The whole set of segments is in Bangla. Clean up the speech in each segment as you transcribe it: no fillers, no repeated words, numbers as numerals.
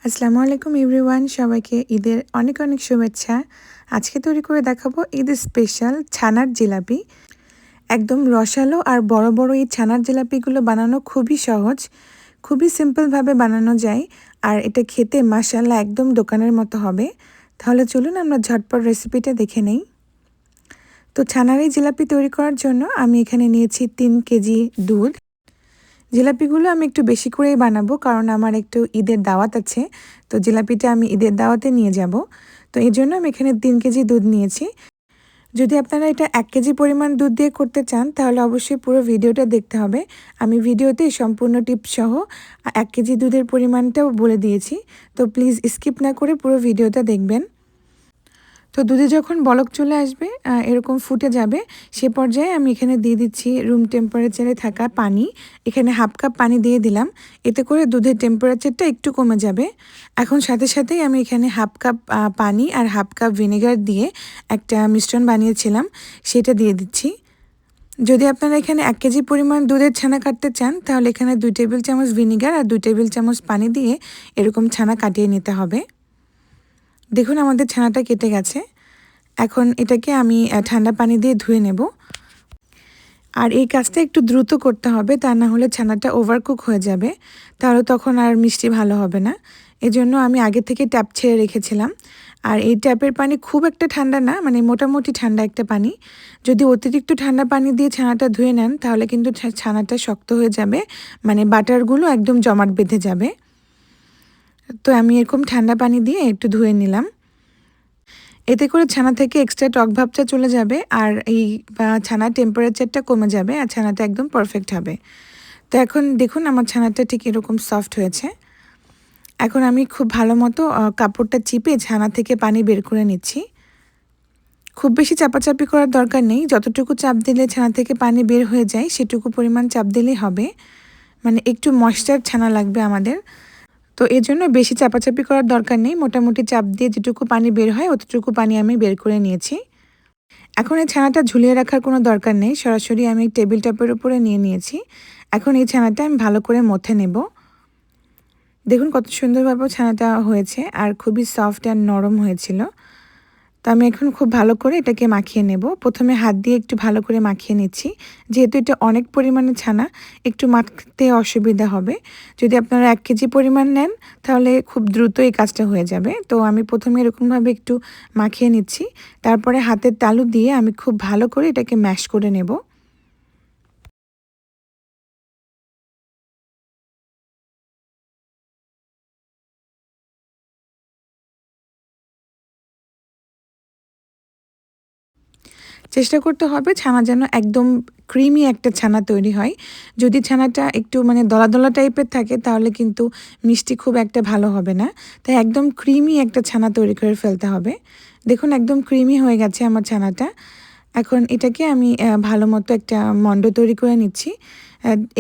আসসালামু আলাইকুম এভরিওয়ান, সবাইকে ঈদের অনেক অনেক শুভেচ্ছা। আজকে তৈরি করে দেখাবো ঈদের স্পেশাল ছানার জিলাপি। একদম রসালো আর বড় বড় এই ছানার জিলাপিগুলো বানানো খুবই সহজ, খুবই সিম্পলভাবে বানানো যায়। আর এটা খেতে মাশাআল্লাহ একদম দোকানের মতো হবে। তাহলে চলুন আমরা ঝটপট রেসিপিটা দেখে নেই। তো ছানার এই জিলাপি তৈরি করার জন্য আমি এখানে নিয়েছি 3 কেজি দুধ। জিলাপিগুলো আমি একটু বেশি করেই বানাবো, কারণ আমার একটু ঈদের দাওয়াত আছে। তো জিলাপিটা আমি ঈদের দাওয়াতে নিয়ে যাব। তো এই জন্য আমি এখানে 3 কেজি দুধ নিয়েছি। যদি আপনারা এটা 1 কেজি পরিমাণ দুধ দিয়ে করতে চান, তাহলে অবশ্যই পুরো ভিডিওটা দেখতে হবে। আমি ভিডিওতে সম্পূর্ণ টিপস সহ 1 কেজি দুধের পরিমাণটাও বলে দিয়েছি। তো প্লিজ স্কিপ না করে পুরো ভিডিওটা দেখবেন। তো দুধে যখন বলক চলে আসবে, এরকম ফুটে যাবে, সে পর্যায়ে আমি এখানে দিয়ে দিচ্ছি রুম টেম্পারেচারে থাকা পানি। এখানে হাফ কাপ পানি দিয়ে দিলাম, এতে করে দুধের টেম্পারেচারটা একটু কমে যাবে। এখন সাথে সাথেই আমি এখানে হাফ কাপ পানি আর হাফ কাপ ভিনেগার দিয়ে একটা মিশ্রণ বানিয়েছিলাম, সেটা দিয়ে দিচ্ছি। যদি আপনারা এখানে 1 কেজি পরিমাণ দুধের ছানা কাটতে চান, তাহলে এখানে 2 টেবিল চামচ ভিনেগার আর 2 টেবিল চামচ পানি দিয়ে এরকম ছানা কাটিয়ে নিতে হবে। দেখুন আমাদের ছানাটা কেটে গেছে। এখন এটাকে আমি ঠান্ডা পানি দিয়ে ধুয়ে নেব। আর এই কাজটা একটু দ্রুত করতে হবে, তা না হলে ছানাটা ওভারকুক হয়ে যাবে, তাহলে তখন আর মিষ্টি ভালো হবে না। এজন্য আমি আগে থেকে ট্যাপ ছেড়ে রেখেছিলাম। আর এই ট্যাপের পানি খুব একটা ঠান্ডা না, মানে মোটামুটি ঠান্ডা একটা পানি। যদি অতিরিক্ত ঠান্ডা পানি দিয়ে ছানাটা ধুয়ে নেন, তাহলে কিন্তু ছানাটা শক্ত হয়ে যাবে, মানে বাটারগুলো একদম জমাট বেঁধে যাবে। তো আমি এরকম ঠান্ডা পানি দিয়ে একটু ধুয়ে নিলাম। এতে করে ছানা থেকে এক্সট্রা টক ভাবটা চলে যাবে, আর এই ছানার টেম্পারেচারটা কমে যাবে, আর ছানাটা একদম পারফেক্ট হবে। তো এখন দেখুন আমার ছানাটা ঠিক এরকম সফট হয়েছে। এখন আমি খুব ভালো মতো কাপড়টা চিপে ছানা থেকে পানি বের করে নিচ্ছি। খুব বেশি চাপাচাপি করার দরকার নেই, যতটুকু চাপ দিলে ছানা থেকে পানি বের হয়ে যায় সেটুকু পরিমাণ চাপ দিলেই হবে। মানে একটু ময়েশ্চার ছানা লাগবে আমাদের। তো এর জন্য বেশি চাপাচাপি করার দরকার নেই, মোটামুটি চাপ দিয়ে যেটুকু পানি বের হয় অতটুকু পানি আমি বের করে নিয়েছি। এখন এই ছানাটা ঝুলিয়ে রাখার কোনো দরকার নেই, সরাসরি আমি টেবিল টপের উপরে নিয়ে নিয়েছি। এখন এই ছানাটা আমি ভালো করে মথে নেব। দেখুন কত সুন্দরভাবে ছানাটা হয়েছে, আর খুবই সফট আর নরম হয়েছিল। তো আমি এখন খুব ভালো করে এটাকে মাখিয়ে নেব। প্রথমে হাত দিয়ে একটু ভালো করে মাখিয়ে নিচ্ছি, যেহেতু এটা অনেক পরিমাণে ছানা, একটু মাখতে অসুবিধা হবে। যদি আপনারা 1 কেজি পরিমাণ নেন, তাহলে খুব দ্রুত এই কাজটা হয়ে যাবে। তো আমি প্রথমে এরকমভাবে একটু মাখিয়ে নিচ্ছি, তারপরে হাতের তালু দিয়ে আমি খুব ভালো করে এটাকে ম্যাশ করে নেব। চেষ্টা করতে হবে ছানা যেন একদম ক্রিমি একটা ছানা তৈরি হয়। যদি ছানাটা একটু মানে দলা দলা টাইপের থাকে, তাহলে কিন্তু মিষ্টি খুব একটা ভালো হবে না। তাই একদম ক্রিমি একটা ছানা তৈরি করে ফেলতে হবে। দেখুন একদম ক্রিমি হয়ে গেছে আমার ছানাটা। এখন এটাকে আমি ভালো মতো একটা মণ্ড তৈরি করে নিচ্ছি।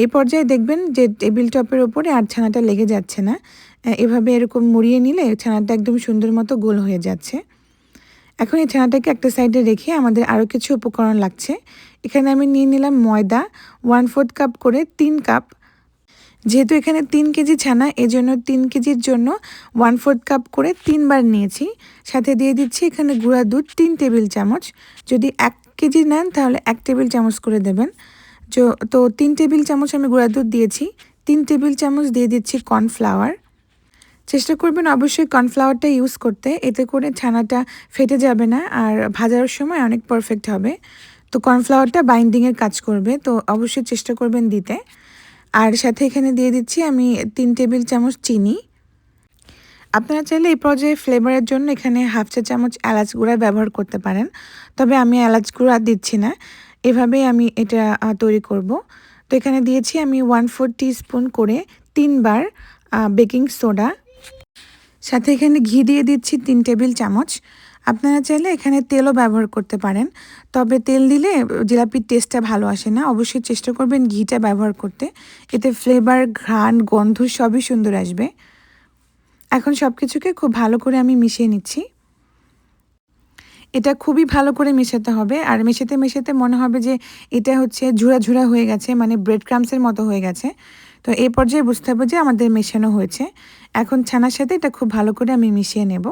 এই পর্যায়ে দেখবেন যে টেবিল টপের ওপরে আর ছানাটা লেগে যাচ্ছে না। এভাবে এরকম মুড়িয়ে নিলে ছানাটা একদম সুন্দর মতো গোল হয়ে যাচ্ছে। এখন এই ছানাটাকে একটা সাইডে রেখে আমাদের আরও কিছু উপকরণ লাগছে। এখানে আমি নিয়ে নিলাম ময়দা 1/4 কাপ করে 3 কাপ। যেহেতু এখানে 3 কেজি ছানা, এজন্য 3 কেজির জন্য 1/4 কাপ করে 3 বার নিয়েছি। সাথে দিয়ে দিচ্ছি এখানে গুঁড়া দুধ 3 টেবিল চামচ। যদি 1 কেজি নেন তাহলে 1 টেবিল চামচ করে দেবেন। তো 3 টেবিল চামচ আমি গুঁড়া দুধ দিয়েছি। 3 টেবিল চামচ দিয়ে দিচ্ছি কর্নফ্লাওয়ার। চেষ্টা করবেন অবশ্যই কর্নফ্লাওয়ারটা ইউজ করতে, এতে করে ছানাটা ফেটে যাবে না, আর ভাজার সময় অনেক পারফেক্ট হবে। তো কর্নফ্লাওয়ারটা বাইন্ডিংয়ের কাজ করবে, তো অবশ্যই চেষ্টা করবেন দিতে। আর সাথে এখানে দিয়ে দিচ্ছি আমি 3 টেবিল চামচ চিনি। আপনারা চাইলে এই পর্যায়ে ফ্লেভারের জন্য এখানে হাফ চা চামচ এলাচ গুঁড়া ব্যবহার করতে পারেন, তবে আমি এলাচ গুঁড়া দিচ্ছি না। এভাবেই আমি এটা তৈরি করব। তো এখানে দিয়েছি আমি 1/4 টিস্পুন করে 3 বার বেকিং সোডা। সাথে এখানে ঘি দিয়ে দিচ্ছি 3 টেবিল চামচ। আপনারা চাইলে এখানে তেলও ব্যবহার করতে পারেন, তবে তেল দিলে জিলাপির টেস্টটা ভালো আসে না। অবশ্যই চেষ্টা করবেন ঘিটা ব্যবহার করতে, এতে ফ্লেভার, ঘ্রাণ, গন্ধ সবই সুন্দর আসবে। এখন সব কিছুকে খুব ভালো করে আমি মিশিয়ে নিচ্ছি। এটা খুবই ভালো করে মেশাতে হবে, আর মেশাতে মেশাতে মনে হবে যে এটা হচ্ছে ঝুরা ঝুরা হয়ে গেছে, মানে ব্রেড ক্রামসের মতো হয়ে গেছে। তো এই পর্যায়ে বুঝতে হবে যে আমাদের মেশানো হয়েছে। এখন ছানার সাথে এটা খুব ভালো করে আমি মিশিয়ে নেব।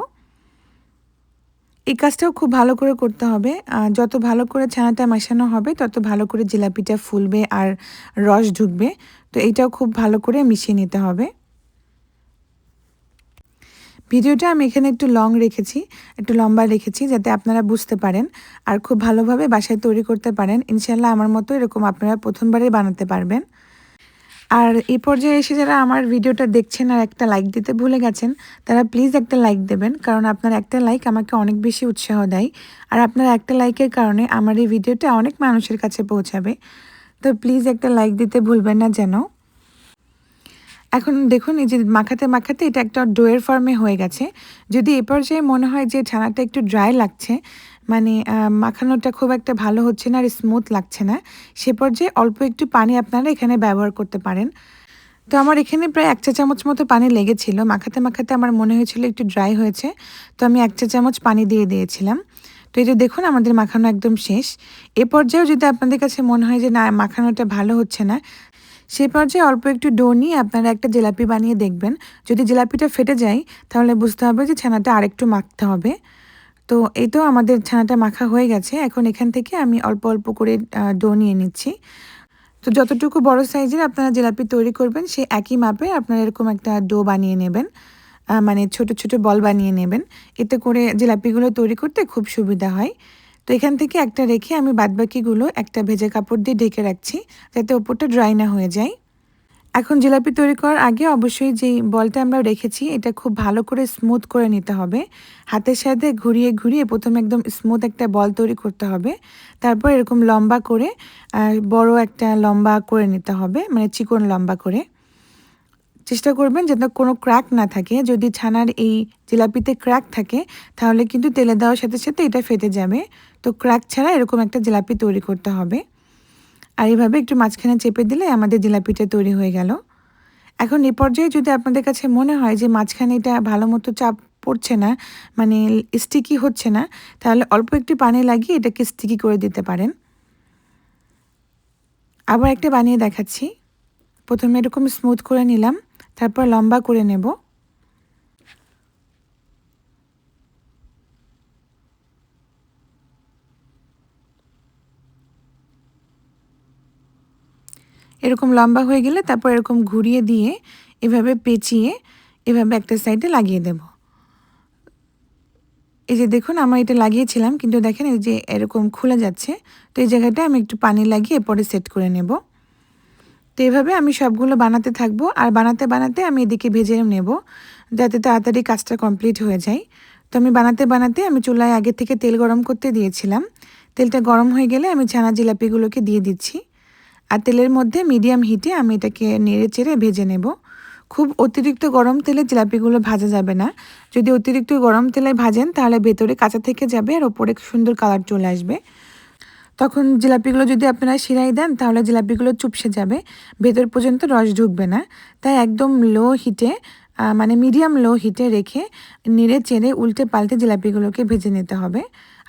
এই কাজটাও খুব ভালো করে করতে হবে। যত ভালো করে ছানাটা মেশানো হবে তত ভালো করে জিলাপিটা ফুলবে আর রস ঢুকবে। তো এইটাও খুব ভালো করে মিশিয়ে নিতে হবে। ভিডিওটা আমি এখানে একটু লং রেখেছি, একটু লম্বা রেখেছি যাতে আপনারা বুঝতে পারেন আর খুব ভালোভাবে বাসায় তৈরি করতে পারেন। ইনশাআল্লাহ আমার মতো এরকম আপনারা প্রথমবারেই বানাতে পারবেন। আর এই পর্যায়ে এসে যারা আমার ভিডিওটা দেখছেন আর একটা লাইক দিতে ভুলে গেছেন, তারা প্লিজ একটা লাইক দেবেন, কারণ আপনার একটা লাইক আমাকে অনেক বেশি উৎসাহ দেয়। আর আপনার একটা লাইকের কারণে আমার এই ভিডিওটা অনেক মানুষের কাছে পৌঁছাবে। তো প্লিজ একটা লাইক দিতে ভুলবেন না যেন। এখন দেখুন এই যে মাখাতে মাখাতে এটা একটা ডোয়ের ফর্মে হয়ে গেছে। যদি এ পর্যায়ে মনে হয় যে ছানাটা একটু ড্রাই লাগছে, মানে মাখানোটা খুব একটা ভালো হচ্ছে না আর স্মুথ লাগছে না, সে পর্যায়ে অল্প একটু পানি আপনারা এখানে ব্যবহার করতে পারেন। তো আমার এখানে প্রায় 1 চা চামচ মতো পানি লেগেছিল। মাখাতে মাখাতে আমার মনে হয়েছিল একটু ড্রাই হয়েছে, তো আমি 1 চা চামচ পানি দিয়ে দিয়েছিলাম। তো এই যে দেখুন আমাদের মাখানো একদম শেষ। এ পর্যায়েও যদি আপনাদের কাছে মনে হয় যে না মাখানোটা ভালো হচ্ছে না, সে পর্যায়ে অল্প একটু ডো নিয়ে আপনারা একটা জিলাপি বানিয়ে দেখবেন। যদি জিলাপিটা ফেটে যায় তাহলে বুঝতে হবে যে ছানাটা আরেকটু মাখতে হবে। তো এই তো আমাদের ছানাটা মাখা হয়ে গেছে। এখন এখান থেকে আমি অল্প অল্প করে ডো নিয়ে নিচ্ছি। তো যতটুকু বড় সাইজের আপনারা জিলাপি তৈরি করবেন সেই একই মাপে আপনারা এরকম একটা ডো বানিয়ে নেবেন, মানে ছোট ছোট বল বানিয়ে নেবেন। এতে করে জিলাপিগুলো তৈরি করতে খুব সুবিধা হয়। তো এখান থেকে একটা রেখে আমি বাদবাকিগুলো একটা ভেজা কাপড় দিয়ে ঢেকে রাখছি, যাতে ওপরটা ড্রাই না হয়ে যায়। এখন জিলাপি তৈরি করার আগে অবশ্যই যেই বলটা আমরা রেখেছি এটা খুব ভালো করে স্মুথ করে নিতে হবে। হাতের সাথে ঘুরিয়ে ঘুরিয়ে প্রথমে একদম স্মুথ একটা বল তৈরি করতে হবে। তারপর এরকম লম্বা করে বড় একটা লম্বা করে নিতে হবে, মানে চিকন লম্বা করে। চেষ্টা করবেন যাতে কোনো ক্র্যাক না থাকে। যদি ছানার এই জিলাপিতে ক্র্যাক থাকে তাহলে কিন্তু তেলে দেওয়ার সাথে সাথে এটা ফেটে যাবে। তো ক্র্যাক ছাড়া এরকম একটা জিলাপি তৈরি করতে হবে। আর এইভাবে একটু মাঝখানে চেপে দিলে আমাদের জিলাপিটা তৈরি হয়ে গেল। এখন এই পর্যায়ে যদি আপনাদের কাছে মনে হয় যে মাঝখানে এটা ভালো মতো চাপ পড়ছে না, মানে স্টিকি হচ্ছে না, তাহলে অল্প একটু পানি লাগিয়ে এটাকে স্টিকি করে দিতে পারেন। আবার একটা বানিয়ে দেখাচ্ছি। প্রথমে এরকম স্মুথ করে নিলাম, তারপর লম্বা করে নেব। এরকম লম্বা হয়ে গেলে তারপর এরকম ঘুরিয়ে দিয়ে এভাবে পেঁচিয়ে এভাবে একটা সাইডে লাগিয়ে দেব। এই যে দেখুন আমার এটা লাগিয়েছিলাম, কিন্তু দেখেন এই যে এরকম খুলে যাচ্ছে। তো এই জায়গাটা আমি একটু পানি লাগিয়ে পরে সেট করে নেব। তো এভাবে আমি সবগুলো বানাতে থাকবো আর বানাতে বানাতে আমি এদিকে ভেজে নেব, যাতে তাড়াতাড়ি কাজটা কমপ্লিট হয়ে যায়। তো আমি বানাতে বানাতে আমি চুলায় আগে থেকে তেল গরম করতে দিয়েছিলাম। তেলটা গরম হয়ে গেলে আমি ছানা জিলাপিগুলোকে দিয়ে দিচ্ছি। আর তেলের মধ্যে মিডিয়াম হিটে আমি এটাকে নেড়ে চেড়ে ভেজে নেব। খুব অতিরিক্ত গরম তেলে জিলাপিগুলো ভাজা যাবে না। যদি অতিরিক্ত গরম তেলে ভাজেন তাহলে ভেতরে কাঁচা থেকে যাবে আর ওপরে সুন্দর কালার চলে আসবে। তখন জিলাপিগুলো যদি আপনারা শিরায় দেন তাহলে জিলাপিগুলো চুপসে যাবে, ভেতর পর্যন্ত রস ঢুকবে না। তাই একদম লো হিটে, মানে মিডিয়াম লো হিটে রেখে নেড়ে চেড়ে উল্টে পাল্টে জিলাপিগুলোকে ভেজে নিতে হবে।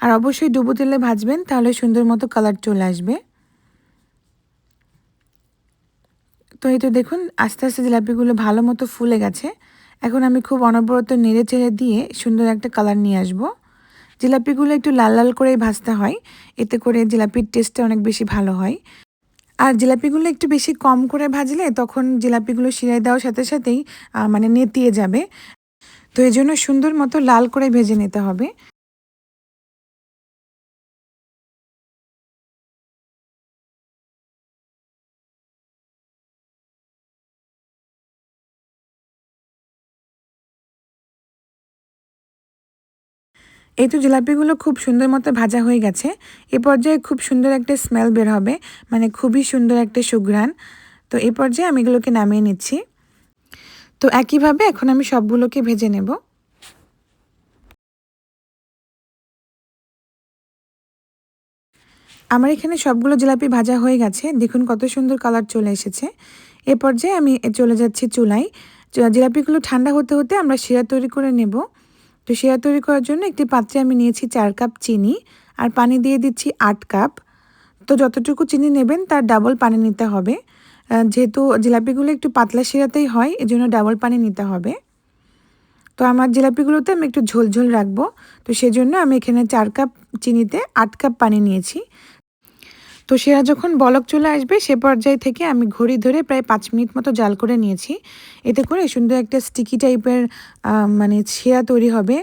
আর অবশ্যই ডুবো তেলে ভাজবেন, তাহলে সুন্দর মতো কালার চলে আসবে। তো এই তো দেখুন আস্তে আস্তে জিলাপিগুলো ভালো মতো ফুলে গেছে। এখন আমি খুব অনবরত নেড়ে চেড়ে দিয়ে সুন্দর একটা কালার নিয়ে আসবো। জিলাপিগুলো একটু লাল লাল করেই ভাজতে হয়, এতে করে জিলাপির টেস্টটা অনেক বেশি ভালো হয়। আর জিলাপিগুলো একটু বেশি কম করে ভাজলে তখন জিলাপিগুলো শিরায় দেওয়ার সাথে সাথেই মানে নেতিয়ে যাবে। তো এই জন্য সুন্দর মতো লাল করে ভেজে নিতে হবে। এই তো জিলাপিগুলো খুব সুন্দর মতো ভাজা হয়ে গেছে। এ পর্যায়ে খুব সুন্দর একটা স্মেল বের হবে, মানে খুবই সুন্দর একটা সুঘ্রাণ। তো এই পর্যায়ে আমি এগুলোকে নামিয়ে নিচ্ছি। তো একইভাবে এখন আমি সবগুলোকে ভেজে নেব। আমার এখানে সবগুলো জিলাপি ভাজা হয়ে গেছে, দেখুন কত সুন্দর কালার চলে এসেছে। এ পর্যায়ে আমি চলে যাচ্ছি চুলায়। জিলাপিগুলো ঠান্ডা হতে হতে আমরা শিরা তৈরি করে নেব। তো শিরা তৈরি করার জন্য একটি পাত্রে আমি নিয়েছি 4 কাপ চিনি আর পানি দিয়ে দিচ্ছি 8 কাপ। তো যতটুকু চিনি নেবেন তার ডাবল পানি নিতে হবে। যেহেতু জিলাপিগুলো একটু পাতলা শিরাতেই হয়, এজন্য ডাবল পানি নিতে হবে। তো আমার জিলাপিগুলোতে আমি একটু ঝোল ঝোল রাখবো, তো সেজন্য আমি এখানে 4 কাপ চিনিতে 8 কাপ পানি নিয়েছি। তো শিরা যখন বলক চলে আসবে সে পর্যায়ে থেকে আমি ঘড়ি ধরে প্রায় 5 মিনিট মতো জাল করে নিয়েছি। এতে করে সুন্দর একটা স্টিকি টাইপের মানে শিরা তৈরি হবে।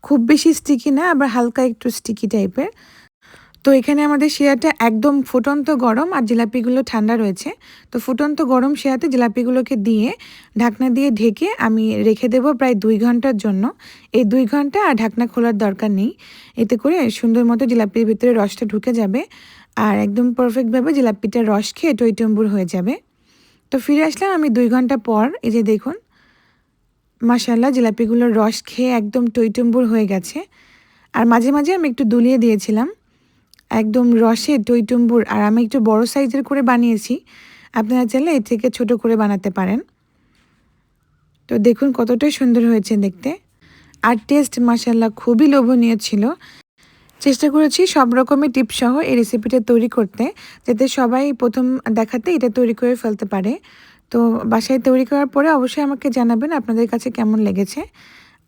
খুব বেশি স্টিকি না, আবার হালকা একটু স্টিকি টাইপের। তো এখানে আমাদের শিরাটা একদম ফুটন্ত গরম আর জিলাপিগুলো ঠান্ডা রয়েছে। তো ফুটন্ত গরম শিরাতে জিলাপিগুলোকে দিয়ে ঢাকনা দিয়ে ঢেকে আমি রেখে দেব প্রায় 2 ঘন্টার জন্য। এই 2 ঘন্টা আর ঢাকনা খোলার দরকার নেই। এতে করে সুন্দর মতো জিলাপির ভিতরে রসটা ঢুকে যাবে আর একদম পারফেক্টভাবে জিলাপিটার রস খেয়ে টইটম্বুর হয়ে যাবে। তো ফিরে আসলাম আমি 2 ঘন্টা পর। এই যে দেখুন, মাশাআল্লাহ জিলাপিগুলোর রস খেয়ে একদম টইটম্বুর হয়ে গেছে। আর মাঝে মাঝে আমি একটু দুলিয়ে দিয়েছিলাম একদম রসে টইটুম্বুর। আর আমি একটু বড় সাইজের করে বানিয়েছি, আপনারা চাইলে এর থেকে ছোট করে বানাতে পারেন। তো দেখুন কতটা সুন্দর হয়েছে দেখতে, আর টেস্ট মাশাআল্লাহ খুবই লোভনীয় ছিল। চেষ্টা করেছি সব রকমের টিপস সহ এই রেসিপিটা তৈরি করতে, যাতে সবাই প্রথম দেখাতে এটা তৈরি করে ফেলতে পারে। তো বাসায় তৈরি করার পরে অবশ্যই আমাকে জানাবেন আপনাদের কাছে কেমন লেগেছে।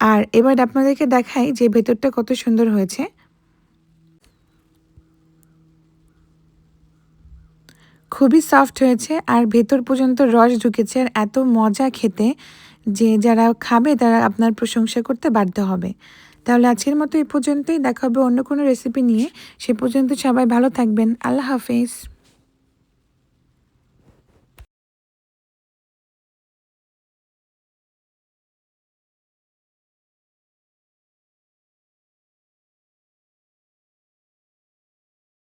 আর এবার আপনাদেরকে দেখাই যে ভেতরটা কত সুন্দর হয়েছে। খুবই সফট হয়েছে আর ভেতর পর্যন্ত রস ঢুকেছে, আর এত মজা খেতে যে যারা খাবে তারা আপনার প্রশংসা করতে বাধ্য হবে। তাহলে আজকের মতো এই পর্যন্তই, দেখা হবে অন্য কোনো রেসিপি নিয়ে। সে পর্যন্ত সবাই ভালো থাকবেন। আল্লাহ হাফেজ।